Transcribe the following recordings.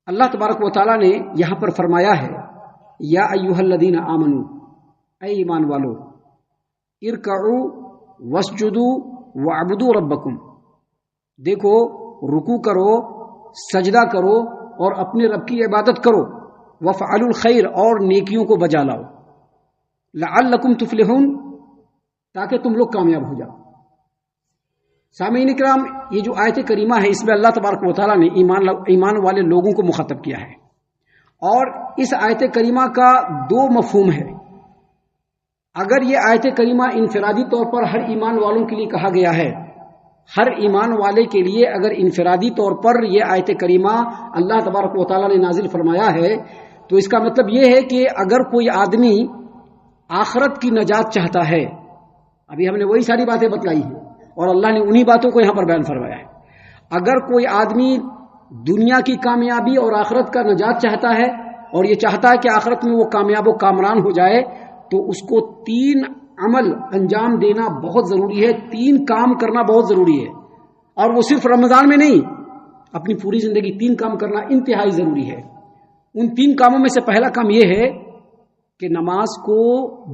اللہ تبارک و تعالیٰ نے یہاں پر فرمایا ہے یا ایھا الذین آمنو، اے ایمان والو، ارکعوا واسجدوا واعبدوا ربکم، دیکھو رکوع کرو، سجدہ کرو اور اپنے رب کی عبادت کرو، وفعلوا الخیر، اور نیکیوں کو بجا لاؤ، لعلکم تفلحون، تاکہ تم لوگ کامیاب ہو جاؤ۔ سامعین اکرام، یہ جو آیت کریمہ ہے اس میں اللہ تبارک و تعالیٰ نے ایمان والے لوگوں کو مخاطب کیا ہے، اور اس آیت کریمہ کا دو مفہوم ہے۔ اگر یہ آیت کریمہ انفرادی طور پر ہر ایمان والوں کے لیے کہا گیا ہے، ہر ایمان والے کے لیے اگر انفرادی طور پر یہ آیت کریمہ اللہ تبارک و تعالیٰ نے نازل فرمایا ہے، تو اس کا مطلب یہ ہے کہ اگر کوئی آدمی آخرت کی نجات چاہتا ہے، ابھی ہم نے وہی ساری باتیں بتلائی ہیں اور اللہ نے انہی باتوں کو یہاں پر بیان فرمایا ہے، اگر کوئی آدمی دنیا کی کامیابی اور آخرت کا نجات چاہتا ہے اور یہ چاہتا ہے کہ آخرت میں وہ کامیاب و کامران ہو جائے، تو اس کو 3 عمل انجام دینا بہت ضروری ہے، 3 کام کرنا بہت ضروری ہے، اور وہ صرف رمضان میں نہیں، اپنی پوری زندگی 3 کام کرنا انتہائی ضروری ہے۔ ان 3 کاموں میں سے پہلا کام یہ ہے کہ نماز کو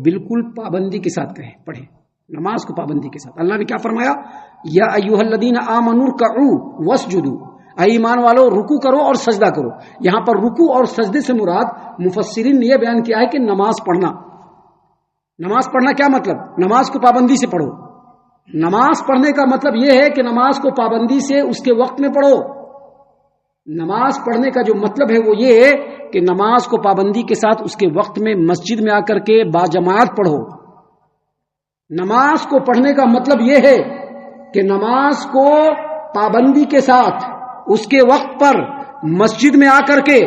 بالکل پابندی کے ساتھ پڑھیں، نماز کو پابندی کے ساتھ۔ اللہ نے کیا فرمایا؟ یا ایھا الذین آمنوا ارکعوا واسجدوا، اے ایمان والو رکوع کرو اور سجدہ کرو۔ یہاں پر رکوع اور سجدے سے مراد مفسرین نے یہ بیان کیا ہے کہ نماز پڑھنا۔ نماز پڑھنا کیا مطلب؟ نماز کو پابندی سے پڑھو۔ نماز پڑھنے کا مطلب یہ ہے کہ نماز کو پابندی سے اس کے وقت میں پڑھو۔ نماز پڑھنے کا جو مطلب ہے وہ یہ ہے کہ نماز کو پابندی کے ساتھ اس کے وقت میں مسجد میں آ کر کے باجماعت پڑھو۔ نماز کو پڑھنے کا مطلب یہ ہے کہ نماز کو پابندی کے ساتھ اس کے وقت پر مسجد میں آ کر کے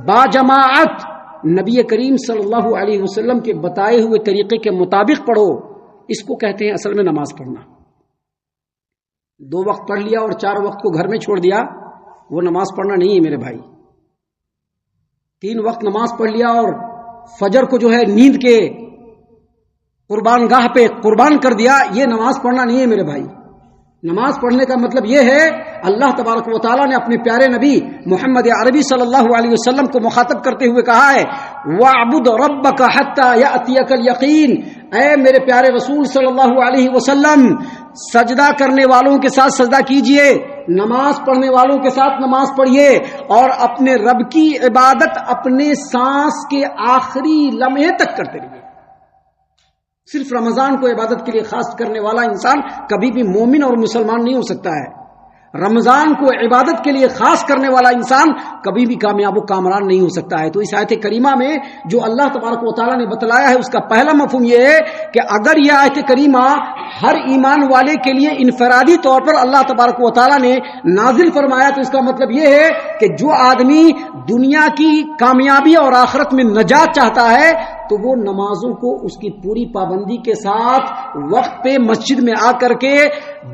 باجماعت نبی کریم صلی اللہ علیہ وسلم کے بتائے ہوئے طریقے کے مطابق پڑھو۔ اس کو کہتے ہیں اصل میں نماز پڑھنا۔ 2 وقت پڑھ لیا اور 4 وقت کو گھر میں چھوڑ دیا، وہ نماز پڑھنا نہیں ہے میرے بھائی۔ 3 وقت نماز پڑھ لیا اور فجر کو جو ہے نیند کے قربان گاہ پہ قربان کر دیا، یہ نماز پڑھنا نہیں ہے میرے بھائی۔ نماز پڑھنے کا مطلب یہ ہے، اللہ تبارک و تعالیٰ نے اپنے پیارے نبی محمد عربی صلی اللہ علیہ وسلم کو مخاطب کرتے ہوئے کہا ہے وَاعْبُدْ رَبَّكَ حَتَّى يَأْتِيَكَ الْيَقِينُ، اے میرے پیارے رسول صلی اللہ علیہ وسلم، سجدہ کرنے والوں کے ساتھ سجدہ کیجئے، نماز پڑھنے والوں کے ساتھ نماز پڑھیے، اور اپنے رب کی عبادت اپنے سانس کے آخری لمحے تک کرتے رہیے۔ صرف رمضان کو عبادت کے لیے خاص کرنے والا انسان کبھی بھی مومن اور مسلمان نہیں ہو سکتا ہے۔ رمضان کو عبادت کے لیے خاص کرنے والا انسان کبھی بھی کامیاب و کامران نہیں ہو سکتا ہے۔ تو اس آیت کریمہ میں جو اللہ تبارک و تعالیٰ نے بتلایا ہے اس کا پہلا مفہوم یہ ہے کہ اگر یہ آیت کریمہ ہر ایمان والے کے لیے انفرادی طور پر اللہ تبارک و تعالیٰ نے نازل فرمایا، تو اس کا مطلب یہ ہے کہ جو آدمی دنیا کی کامیابی اور آخرت میں نجات چاہتا ہے تو وہ نمازوں کو اس کی پوری پابندی کے ساتھ وقت پہ مسجد میں آ کر کے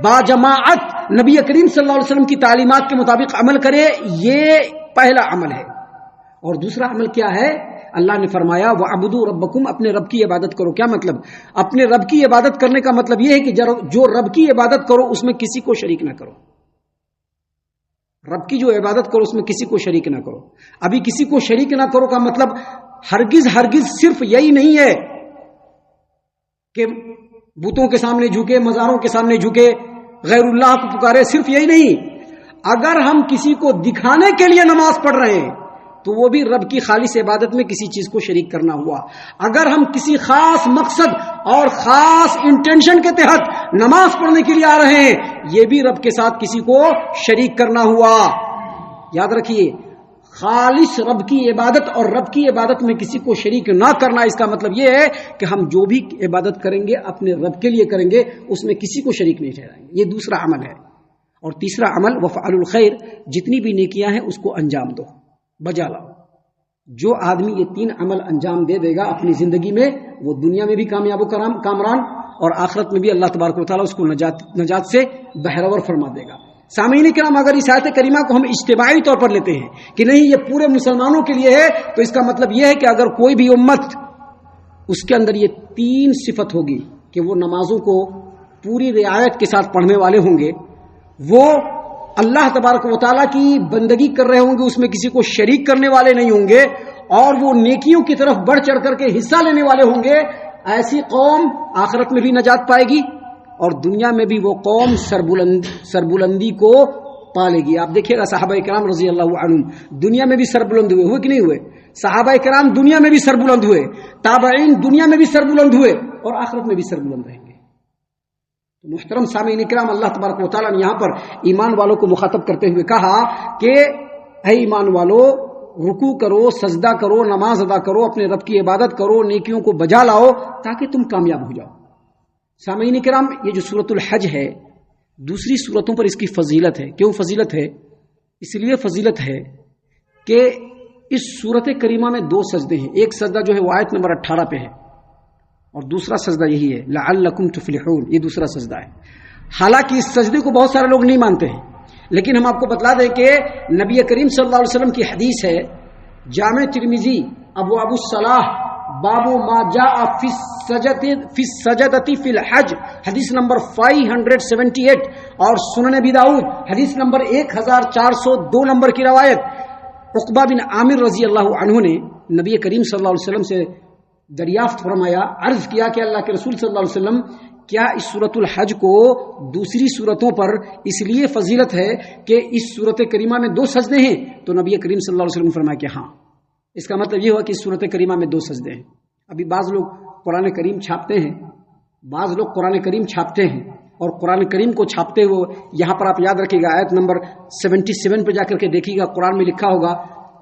باجماعت نبی کریم صلی اللہ علیہ وسلم کی تعلیمات کے مطابق عمل کرے، یہ پہلا عمل ہے۔ اور دوسرا عمل کیا ہے؟ اللہ نے فرمایا وَاعْبُدُوا رَبَّكُمْ، اپنے رب کی عبادت کرو۔ کیا مطلب؟ اپنے رب کی عبادت کرنے کا مطلب یہ ہے کہ جو رب کی عبادت کرو اس میں کسی کو شریک نہ کرو۔ رب کی جو عبادت کرو اس میں کسی کو شریک نہ کرو۔ ابھی کسی کو شریک نہ کرو کا مطلب ہرگز صرف یہی نہیں ہے کہ بتوں کے سامنے جھکے، مزاروں کے سامنے جھکے، غیر اللہ کو پکارے، صرف یہی نہیں۔ اگر ہم کسی کو دکھانے کے لیے نماز پڑھ رہے ہیں تو وہ بھی رب کی خالص عبادت میں کسی چیز کو شریک کرنا ہوا۔ اگر ہم کسی خاص مقصد اور خاص انٹینشن کے تحت نماز پڑھنے کے لیے آ رہے ہیں، یہ بھی رب کے ساتھ کسی کو شریک کرنا ہوا۔ یاد رکھیے، خالص رب کی عبادت اور رب کی عبادت میں کسی کو شریک نہ کرنا، اس کا مطلب یہ ہے کہ ہم جو بھی عبادت کریں گے اپنے رب کے لیے کریں گے، اس میں کسی کو شریک نہیں ٹھہرائیں گے۔ یہ دوسرا عمل ہے۔ اور تیسرا عمل وفعلوا الخیر، جتنی بھی نیکیاں ہیں اس کو انجام دو، بجا لاؤ۔ جو آدمی یہ 3 عمل انجام دے دے گا اپنی زندگی میں، وہ دنیا میں بھی کامیاب و کامران اور آخرت میں بھی اللہ تبارک و تعالیٰ اس کو نجات سے بہرور فرما دے گا۔ سامعین کرام، اگر اس آیت کریمہ کو ہم اجتماعی طور پر لیتے ہیں کہ نہیں یہ پورے مسلمانوں کے لیے ہے، تو اس کا مطلب یہ ہے کہ اگر کوئی بھی امت اس کے اندر یہ 3 صفت ہوگی کہ وہ نمازوں کو پوری رعایت کے ساتھ پڑھنے والے ہوں گے، وہ اللہ تبارک و تعالیٰ کی بندگی کر رہے ہوں گے، اس میں کسی کو شریک کرنے والے نہیں ہوں گے، اور وہ نیکیوں کی طرف بڑھ چڑھ کر کے حصہ لینے والے ہوں گے، ایسی قوم آخرت میں بھی نجات پائے گی اور دنیا میں بھی وہ قوم سربلندی کو پالے گی۔ آپ دیکھیے گا صحابہ کرام رضی اللہ عنہم دنیا میں بھی سربلند ہوئے کہ نہیں ہوئے؟ صحابہ کرام دنیا میں بھی سربلند ہوئے، تابعین دنیا میں بھی سربلند ہوئے اور آخرت میں بھی سربلند رہیں گے۔ محترم سامعین کرام، اللہ تبارک و تعالیٰ نے یہاں پر ایمان والوں کو مخاطب کرتے ہوئے کہا کہ اے ایمان والو، رکوع کرو، سجدہ کرو، نماز ادا کرو، اپنے رب کی عبادت کرو، نیکیوں کو بجا لاؤ تاکہ تم کامیاب ہو جاؤ۔ سامعین کرام، یہ جو سورۃ الحج ہے، دوسری سورتوں پر اس کی فضیلت ہے۔ کیوں فضیلت ہے؟ اس لیے فضیلت ہے کہ اس سورت کریمہ میں دو سجدے ہیں۔ ایک سجدہ جو ہے وہ آیت نمبر 18 پہ ہے اور دوسرا سجدہ یہی ہے لعلکم تفلحون، یہ دوسرا سجدہ ہے۔ حالانکہ اس سجدے کو بہت سارے لوگ نہیں مانتے ہیں، لیکن ہم آپ کو بتلا دیں کہ نبی کریم صلی اللہ علیہ وسلم کی حدیث ہے، جامع ترمذی ابواب الصلاح باب ما جاء فی السجدۃ فی الحج، حدیث نمبر 578، اور سنن ابی داؤد حدیث نمبر 1402 نمبر کی روایت، عقبہ بن عامر رضی اللہ عنہ نے نبی کریم صلی اللہ علیہ وسلم سے دریافت فرمایا، عرض کیا کہ اللہ کے رسول صلی اللہ علیہ وسلم، کیا اس سورۃ الحج کو دوسری سورتوں پر اس لیے فضیلت ہے کہ اس سورت کریمہ میں دو سجدے ہیں؟ تو نبی کریم صلی اللہ علیہ وسلم نے فرمایا کہ ہاں۔ اس کا مطلب یہ ہوا کہ اس سورت کریمہ میں دو سجدے ہیں۔ ابھی بعض لوگ قرآن کریم چھاپتے ہیں، اور قرآن کریم کو چھاپتے ہوئے یہاں پر آپ یاد رکھیے گا آیت نمبر 77 پہ جا کر کے دیکھیے گا، قرآن میں لکھا ہوگا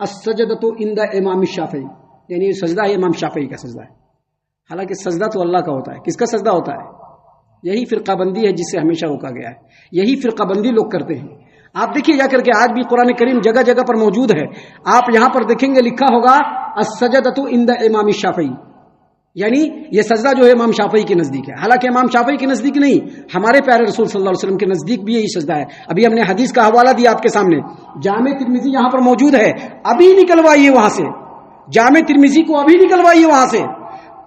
السجدۃ عند امام الشافعی، یعنی سجدہ ہے امام شافعی کا سجدہ ہے۔ حالانکہ سجدہ تو اللہ کا ہوتا ہے۔ کس کا سجدہ ہوتا ہے؟ یہی فرقہ بندی ہے جس سے ہمیشہ روکا گیا ہے، یہی فرقہ بندی لوگ کرتے ہیں۔ آپ دیکھیے جا کر کے آج بھی قرآن کریم جگہ جگہ پر موجود ہے، آپ یہاں پر دیکھیں گے لکھا ہوگا السجدۃ عند امام الشافعی، یعنی یہ سجدہ جو ہے امام شافعی کے نزدیک ہے۔ حالانکہ امام شافعی کے نزدیک نہیں، ہمارے پیارے رسول صلی اللہ علیہ وسلم کے نزدیک بھی یہی سجدہ ہے۔ ابھی ہم نے حدیث کا حوالہ دیا آپ کے سامنے، جامع ترمذی یہاں پر موجود ہے، ابھی نکلوائیے وہاں سے، جامع ترمذی کو ابھی نکلوائیے وہاں سے،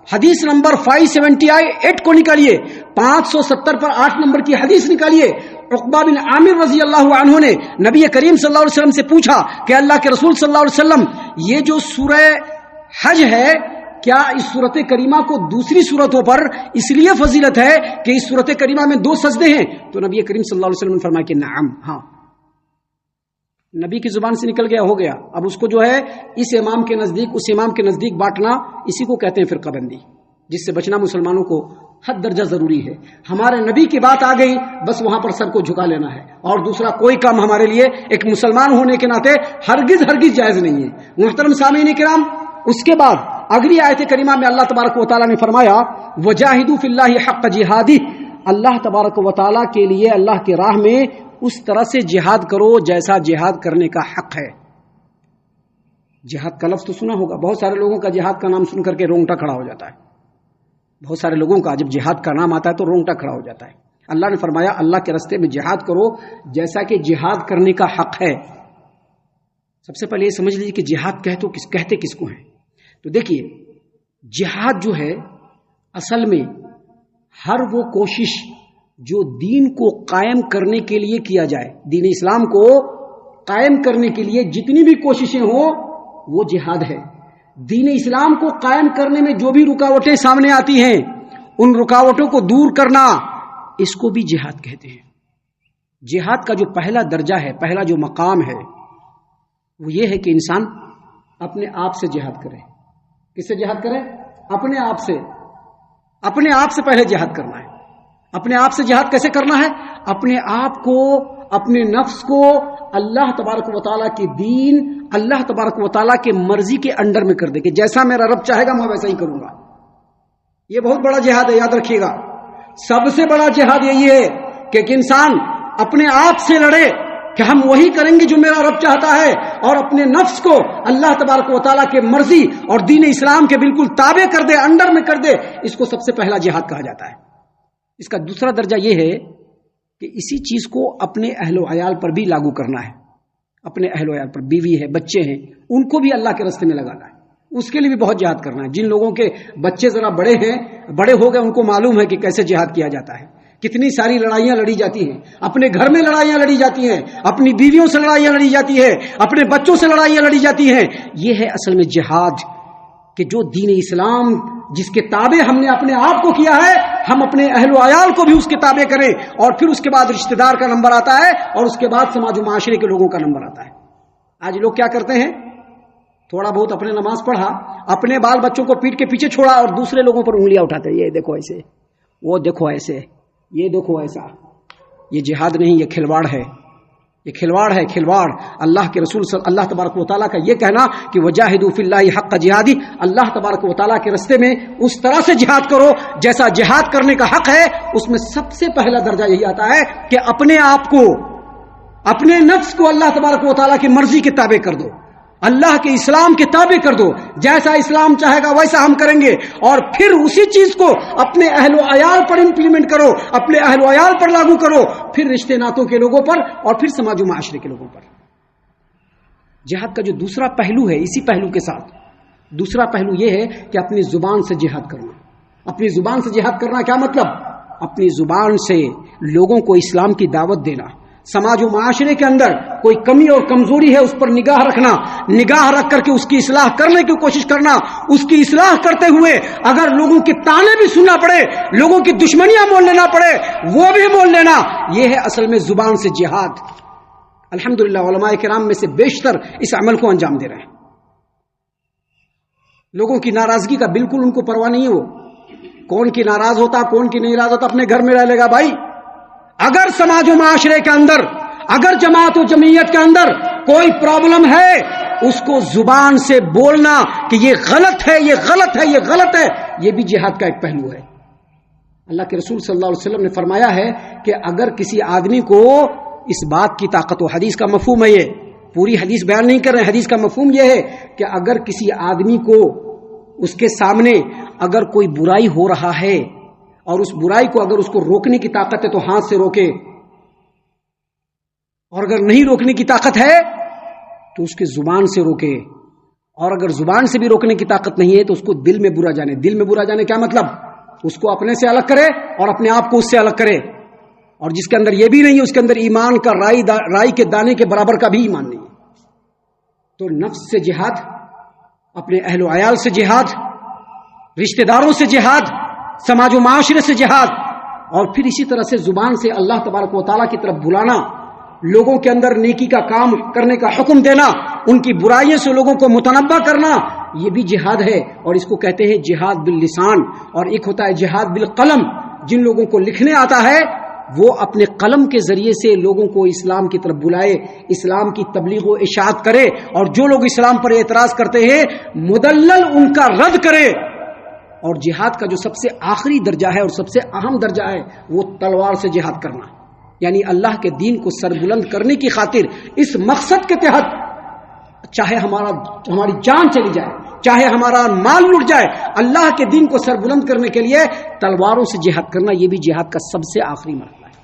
حدیث نمبر 578 کو نکالیے، 570 پر 8 نمبر کی حدیث نکالیے۔ عقبہ بن عامر رضی اللہ عنہ نے نبی کریم صلی اللہ علیہ وسلم سے پوچھا کہ اللہ کے رسول صلی اللہ علیہ وسلم، یہ جو سورہ حج ہے، کیا اس سورت کریمہ کو دوسری سورتوں پر اس لیے فضیلت ہے کہ اس سورت کریمہ میں دو سجدے ہیں؟ تو نبی کریم صلی اللہ علیہ وسلم نے فرمایا کہ نعم، ہاں۔ نبی کی زبان سے نکل گیا، ہو گیا۔ اب اس کو جو ہے اس امام کے نزدیک اس امام کے نزدیک بانٹنا، اسی کو کہتے ہیں فرقہ بندی، جس سے بچنا مسلمانوں کو حد درجہ ضروری ہے۔ ہمارے نبی کی بات آ گئی، بس وہاں پر سر کو جھکا لینا ہے، اور دوسرا کوئی کام ہمارے لیے ایک مسلمان ہونے کے ناطے ہرگز جائز نہیں ہے۔ محترم سامعین کرام، اس کے بعد اگلی آیت کریمہ میں اللہ تبارک و تعالیٰ نے فرمایا وجاہدوا فی اللہ حق جہادہ، اللہ تبارک و تعالیٰ کے لیے اللہ کی راہ میں اس طرح سے جہاد کرو جیسا جہاد کرنے کا حق ہے۔ جہاد کا لفظ تو سنا ہوگا، بہت سارے لوگوں کا جہاد کا نام سن کر کے رونگٹا کھڑا ہو جاتا ہے، بہت سارے لوگوں کا جب جہاد کا نام آتا ہے تو رونگٹا کھڑا ہو جاتا ہے۔ اللہ نے فرمایا اللہ کے راستے میں جہاد کرو جیسا کہ جہاد کرنے کا حق ہے۔ سب سے پہلے یہ سمجھ لیجیے کہ جہاد کہتے کس کو ہیں؟ تو دیکھیے، جہاد جو ہے اصل میں ہر وہ کوشش جو دین کو قائم کرنے کے لیے کیا جائے، دین اسلام کو قائم کرنے کے لیے جتنی بھی کوششیں ہوں وہ جہاد ہے۔ دین اسلام کو قائم کرنے میں جو بھی رکاوٹیں سامنے آتی ہیں، ان رکاوٹوں کو دور کرنا، اس کو بھی جہاد کہتے ہیں۔ جہاد کا جو پہلا درجہ ہے، پہلا جو مقام ہے، وہ یہ ہے کہ انسان اپنے آپ سے جہاد کرے۔ کس سے جہاد کرے؟ اپنے آپ سے پہلے جہاد کرنا ہے۔ اپنے آپ سے جہاد کیسے کرنا ہے؟ اپنے آپ کو، اپنے نفس کو اللہ تبارک و تعالیٰ کی دین، اللہ تبارک و تعالیٰ کے مرضی کے انڈر میں کر دے کہ جیسا میرا رب چاہے گا میں ویسا ہی کروں گا۔ یہ بہت بڑا جہاد ہے، یاد رکھیے گا۔ سب سے بڑا جہاد یہی ہے کہ ایک انسان اپنے آپ سے لڑے کہ ہم وہی کریں گے جو میرا رب چاہتا ہے، اور اپنے نفس کو اللہ تبارک و تعالیٰ کے مرضی اور دین اسلام کے بالکل تابع کر دے، انڈر میں کر دے۔ اس کو سب سے پہلا جہاد کہا جاتا ہے۔ اس کا دوسرا درجہ یہ ہے کہ اسی چیز کو اپنے اہل و عیال پر بھی لاگو کرنا ہے۔ اپنے اہل و عیال پر، بیوی ہے، بچے ہیں، ان کو بھی اللہ کے راستے میں لگانا ہے۔ اس کے لیے بھی بہت جہاد کرنا ہے۔ جن لوگوں کے بچے ذرا بڑے ہو گئے، ان کو معلوم ہے کہ کیسے جہاد کیا جاتا ہے۔ کتنی ساری لڑائیاں لڑی جاتی ہیں، اپنے گھر میں لڑائیاں لڑی جاتی ہیں، اپنی بیویوں سے لڑائیاں لڑی جاتی ہیں، اپنے بچوں سے لڑائیاں لڑی جاتی ہیں. یہ ہے اصل میں جہاد، کہ جو دین اسلام جس کے تابع ہم نے اپنے آپ کو کیا ہے، ہم اپنے اہل و عیال کو بھی اس کے تابع کریں، اور پھر اس کے بعد رشتہ دار کا نمبر آتا ہے، اور اس کے بعد سماج و معاشرے کے لوگوں کا نمبر آتا ہے. آج لوگ کیا کرتے ہیں، تھوڑا بہت اپنے نماز پڑھا، اپنے بال بچوں کو پیٹ کے پیچھے چھوڑا، اور دوسرے لوگوں پر انگلیاں اٹھاتے ہیں، یہ دیکھو ایسے، وہ دیکھو ایسے، یہ دیکھو ایسا. یہ جہاد نہیں، یہ کھلواڑ ہے، یہ کھلواڑ ہے، کھلواڑ. اللہ کے رسول اللہ تبارک و تعالیٰ کا یہ کہنا کہ وجاہدوا فی اللہ حق جہادی، اللہ تبارک و تعالیٰ کے راستے میں اس طرح سے جہاد کرو جیسا جہاد کرنے کا حق ہے. اس میں سب سے پہلا درجہ یہی آتا ہے کہ اپنے آپ کو، اپنے نفس کو اللہ تبارک و تعالیٰ کی مرضی کے تابع کر دو، اللہ کے اسلام کے تابع کر دو. جیسا اسلام چاہے گا ویسا ہم کریں گے، اور پھر اسی چیز کو اپنے اہل و عیال پر امپلیمنٹ کرو، اپنے اہل و عیال پر لاگو کرو، پھر رشتے ناتوں کے لوگوں پر، اور پھر سماج و معاشرے کے لوگوں پر. جہاد کا جو دوسرا پہلو ہے، اسی پہلو کے ساتھ دوسرا پہلو یہ ہے کہ اپنی زبان سے جہاد کرنا. اپنی زبان سے جہاد کرنا کیا مطلب؟ اپنی زبان سے لوگوں کو اسلام کی دعوت دینا، سماج و معاشرے کے اندر کوئی کمی اور کمزوری ہے اس پر نگاہ رکھنا، نگاہ رکھ کر کے اس کی اصلاح کرنے کی کوشش کرنا، اس کی اصلاح کرتے ہوئے اگر لوگوں کے تانے بھی سننا پڑے، لوگوں کی دشمنیاں مول لینا پڑے، وہ بھی مول لینا. یہ ہے اصل میں زبان سے جہاد. الحمدللہ علماء کرام میں سے بیشتر اس عمل کو انجام دے رہے ہیں. لوگوں کی ناراضگی کا بالکل ان کو پرواہ نہیں ہے. وہ کون کی ناراض ہوتا، کون کی نہیں ناراض ہوتا، اپنے گھر میں رہ لے گا. بھائی اگر سماج و معاشرے کے اندر، اگر جماعت و جمعیت کے اندر کوئی پرابلم ہے، اس کو زبان سے بولنا کہ یہ غلط ہے، یہ غلط ہے، یہ غلط ہے، یہ بھی جہاد کا ایک پہلو ہے. اللہ کے رسول صلی اللہ علیہ وسلم نے فرمایا ہے کہ اگر کسی آدمی کو اس بات کی طاقت، و حدیث کا مفہوم ہے، یہ پوری حدیث بیان نہیں کر رہے ہیں، حدیث کا مفہوم یہ ہے کہ اگر کسی آدمی کو اس کے سامنے اگر کوئی برائی ہو رہا ہے اور اس برائی کو اگر اس کو روکنے کی طاقت ہے تو ہاتھ سے روکے، اور اگر نہیں روکنے کی طاقت ہے تو اس کے زبان سے روکے، اور اگر زبان سے بھی روکنے کی طاقت نہیں ہے تو اس کو دل میں برا جانے. دل میں برا جانے کیا مطلب؟ اس کو اپنے سے الگ کرے اور اپنے آپ کو اس سے الگ کرے. اور جس کے اندر یہ بھی نہیں ہے، اس کے اندر ایمان کا رائی کے دانے کے برابر کا بھی ایمان نہیں ہے. تو نفس سے جہاد، اپنے اہل و عیال سے جہاد، رشتہ داروں سے جہاد، سماج و معاشرے سے جہاد، اور پھر اسی طرح سے زبان سے اللہ تبارک و تعالیٰ کی طرف بلانا، لوگوں کے اندر نیکی کا کام کرنے کا حکم دینا، ان کی برائیوں سے لوگوں کو متنبہ کرنا، یہ بھی جہاد ہے. اور اس کو کہتے ہیں جہاد باللسان. اور ایک ہوتا ہے جہاد بالقلم. جن لوگوں کو لکھنے آتا ہے وہ اپنے قلم کے ذریعے سے لوگوں کو اسلام کی طرف بلائے، اسلام کی تبلیغ و اشاعت کرے، اور جو لوگ اسلام پر اعتراض کرتے ہیں مدلل ان کا رد کرے. اور جہاد کا جو سب سے آخری درجہ ہے اور سب سے اہم درجہ ہے وہ تلوار سے جہاد کرنا، یعنی اللہ کے دین کو سربلند کرنے کی خاطر اس مقصد کے تحت چاہے ہماری جان چلی جائے، چاہے ہمارا مال لٹ جائے، اللہ کے دین کو سربلند کرنے کے لیے تلواروں سے جہاد کرنا، یہ بھی جہاد کا سب سے آخری مرحلہ ہے.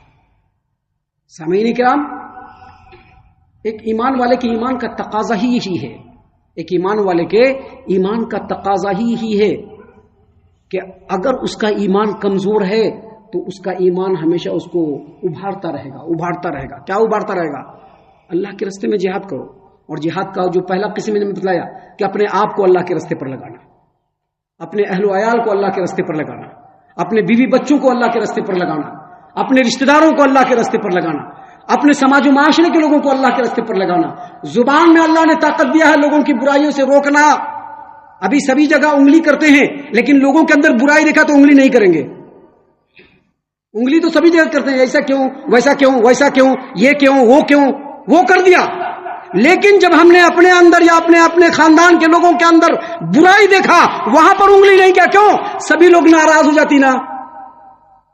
سامعین کرام، ایک ایمان والے کے ایمان کا تقاضا ہی یہی ہے، ایک ایمان والے کے ایمان کا تقاضا ہی یہی ہے کہ اگر اس کا ایمان کمزور ہے تو اس کا ایمان ہمیشہ اس کو ابھارتا رہے گا. کیا ابھارتا رہے گا؟ اللہ کے راستے میں جہاد کرو. اور جہاد کا جو پہلا قسم میں نے بتلایا کہ اپنے آپ کو اللہ کے راستے پر لگانا، اپنے اہل و عیال کو اللہ کے راستے پر لگانا، اپنے بیوی بچوں کو اللہ کے راستے پر لگانا، اپنے رشتہ داروں کو اللہ کے راستے پر لگانا، اپنے سماج و معاشرے کے لوگوں کو اللہ کے راستے پر لگانا. زبان میں اللہ نے طاقت دیا ہے لوگوں کی برائیوں سے روکنا. ابھی سبھی جگہ انگلی کرتے ہیں، لیکن لوگوں کے اندر برائی دیکھا تو انگلی نہیں کریں گے. انگلی تو سبھی جگہ کرتے ہیں، ایسا کیوں، ویسا کیوں، ویسا کیوں، یہ کیوں، وہ کر دیا. لیکن جب ہم نے اپنے اندر یا اپنے خاندان کے لوگوں کے اندر برائی دیکھا، وہاں پر انگلی نہیں کیا، کیوں؟ سبھی لوگ ناراض ہو جاتی نا.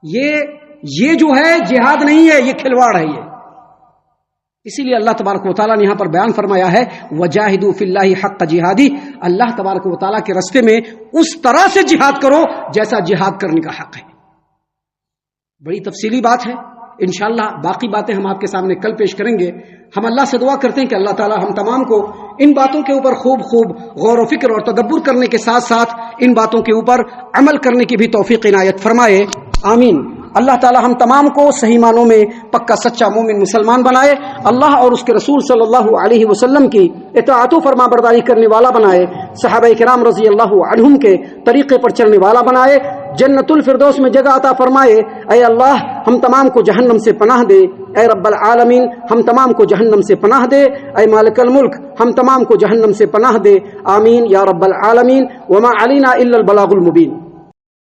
یہ جو ہے جہاد نہیں ہے، یہ کھلواڑ ہے. یہ اسی لیے اللہ تبارک و تعالیٰ نے یہاں پر بیان فرمایا ہے وجاہدوا فی اللہ حق جہادی. اللہ تبارک و تعالیٰ کے راستے میں اس طرح سے جہاد کرو جیسا جہاد کرنے کا حق ہے. بڑی تفصیلی بات ہے. انشاءاللہ باقی باتیں ہم آپ کے سامنے کل پیش کریں گے. ہم اللہ سے دعا کرتے ہیں کہ اللہ تعالیٰ ہم تمام کو ان باتوں کے اوپر خوب غور و فکر اور تدبر کرنے کے ساتھ ساتھ ان باتوں کے اوپر عمل کرنے کی بھی توفیق عنایت فرمائے. آمین. اللہ تعالی ہم تمام کو صحیح معنوں میں پکا سچا مومن مسلمان بنائے، اللہ اور اس کے رسول صلی اللہ علیہ وسلم کی اطاعت و فرما برداری کرنے والا بنائے، صحابہ کرام رضی اللہ عنہم کے طریقے پر چلنے والا بنائے، جنت الفردوس میں جگہ عطا فرمائے۔ اے اللہ ہم تمام کو جہنم سے پناہ دے، اے رب العالمین ہم تمام کو جہنم سے پناہ دے، اے مالک الملک ہم تمام کو جہنم سے پناہ دے، آمین یا رب العالمین۔ وما علینا الا البلاغ المبین۔